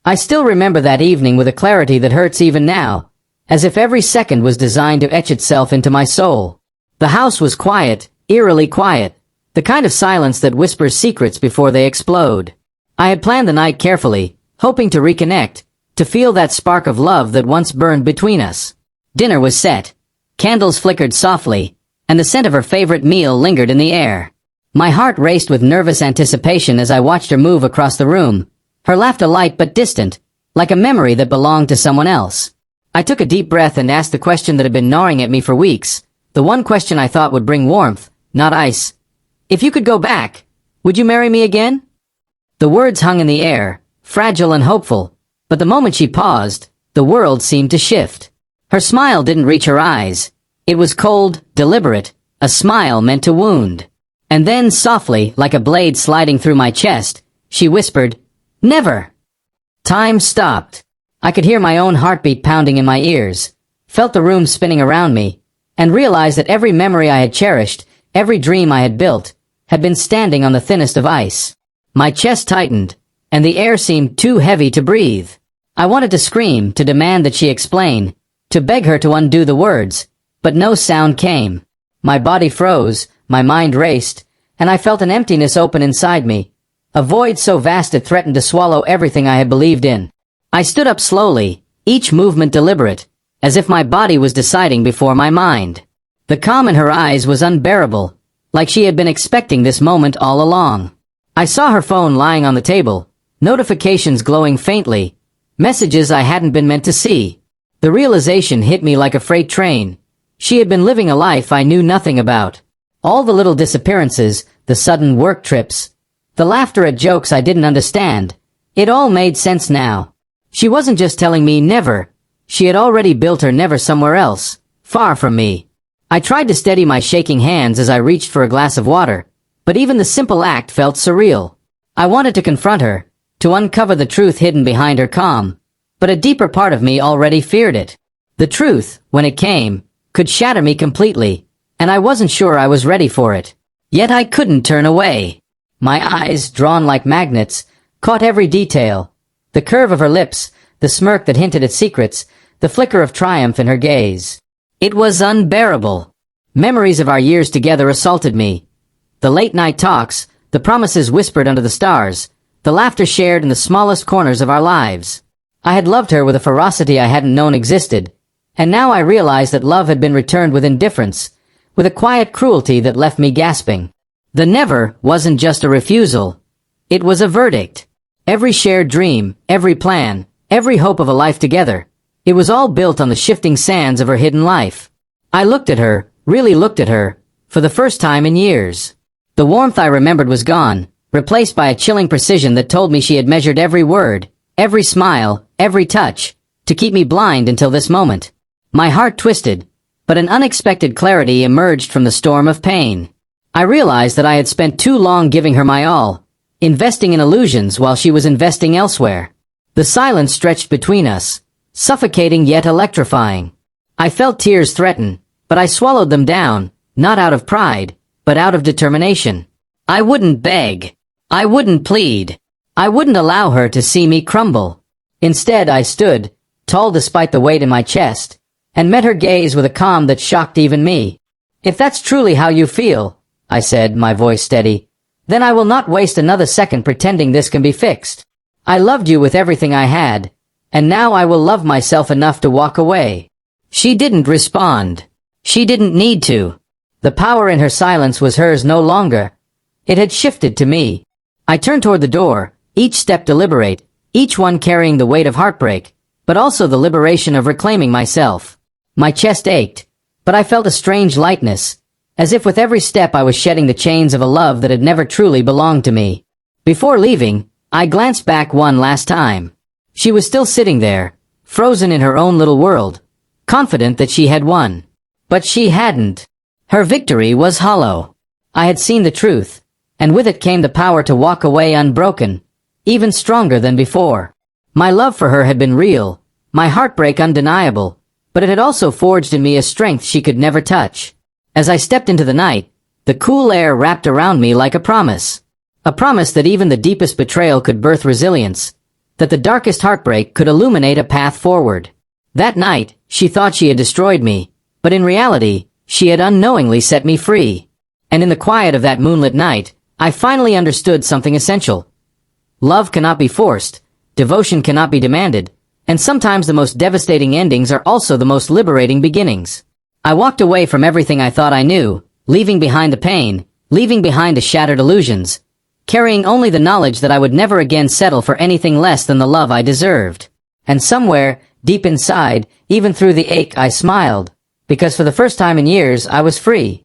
I still remember that evening with a clarity that hurts even now, as if every second was designed to etch itself into my soul. The house was quiet, eerily quiet, the kind of silence that whispers secrets before they explode. I had planned the night carefully, hoping to reconnect, to feel that spark of love that once burned between us. Dinner was set. Candles flickered softly, and the scent of her favorite meal lingered in the air. My heart raced with nervous anticipation as I watched her move across the room, her laughter light but distant, like a memory that belonged to someone else. I took a deep breath and asked the question that had been gnawing at me for weeks, the one question I thought would bring warmth, not ice. If you could go back, would you marry me again? The words hung in the air, fragile and hopeful, but the moment she paused, the world seemed to shift. Her smile didn't reach her eyes. It was cold, deliberate, a smile meant to wound. And then, softly, like a blade sliding through my chest, she whispered, "Never!" Time stopped. I could hear my own heartbeat pounding in my ears, felt the room spinning around me, and realized that every memory I had cherished, every dream I had built, had been standing on the thinnest of ice. My chest tightened, and the air seemed too heavy to breathe. I wanted to scream, to demand that she explain, to beg her to undo the words, but no sound came. My body froze, my mind raced, and I felt an emptiness open inside me, a void so vast it threatened to swallow everything I had believed in. I stood up slowly, each movement deliberate, as if my body was deciding before my mind. The calm in her eyes was unbearable, like she had been expecting this moment all along. I saw her phone lying on the table, notifications glowing faintly, messages I hadn't been meant to see. The realization hit me like a freight train. She had been living a life I knew nothing about. All the little disappearances, the sudden work trips, the laughter at jokes I didn't understand, it all made sense now. She wasn't just telling me never. She had already built her never somewhere else, far from me. I tried to steady my shaking hands as I reached for a glass of water, but even the simple act felt surreal. I wanted to confront her, to uncover the truth hidden behind her calm, but a deeper part of me already feared it. The truth, when it came, could shatter me completely, and I wasn't sure I was ready for it. Yet I couldn't turn away. My eyes, drawn like magnets, caught every detail. The curve of her lips, the smirk that hinted at secrets, the flicker of triumph in her gaze. It was unbearable. Memories of our years together assaulted me. The late-night talks, the promises whispered under the stars, the laughter shared in the smallest corners of our lives. I had loved her with a ferocity I hadn't known existed, and now I realized that love had been returned with indifference, with a quiet cruelty that left me gasping. The never wasn't just a refusal. It was a verdict. Every shared dream, every plan, every hope of a life together, it was all built on the shifting sands of her hidden life. I looked at her, really looked at her, for the first time in years. The warmth I remembered was gone, replaced by a chilling precision that told me she had measured every word, every smile, every touch, to keep me blind until this moment. My heart twisted, but an unexpected clarity emerged from the storm of pain. I realized that I had spent too long giving her my all, investing in illusions while she was investing elsewhere. The silence stretched between us, suffocating yet electrifying. I felt tears threaten, but I swallowed them down, not out of pride, but out of determination. I wouldn't beg. I wouldn't plead. I wouldn't allow her to see me crumble. Instead, I stood, tall despite the weight in my chest, and met her gaze with a calm that shocked even me. "If that's truly how you feel," I said, my voice steady, "then I will not waste another second pretending this can be fixed. I loved you with everything I had, and now I will love myself enough to walk away." She didn't respond. She didn't need to. The power in her silence was hers no longer. It had shifted to me. I turned toward the door, each step deliberate, each one carrying the weight of heartbreak, but also the liberation of reclaiming myself. My chest ached, but I felt a strange lightness, as if with every step I was shedding the chains of a love that had never truly belonged to me. Before leaving, I glanced back one last time. She was still sitting there, frozen in her own little world, confident that she had won. But she hadn't. Her victory was hollow. I had seen the truth, and with it came the power to walk away unbroken, even stronger than before. My love for her had been real, my heartbreak undeniable, but it had also forged in me a strength she could never touch. As I stepped into the night, the cool air wrapped around me like a promise. A promise that even the deepest betrayal could birth resilience, that the darkest heartbreak could illuminate a path forward. That night, she thought she had destroyed me, but in reality, she had unknowingly set me free. And in the quiet of that moonlit night, I finally understood something essential. Love cannot be forced, devotion cannot be demanded, and sometimes the most devastating endings are also the most liberating beginnings. I walked away from everything I thought I knew, leaving behind the pain, leaving behind the shattered illusions, carrying only the knowledge that I would never again settle for anything less than the love I deserved. And somewhere, deep inside, even through the ache, I smiled, because for the first time in years I was free.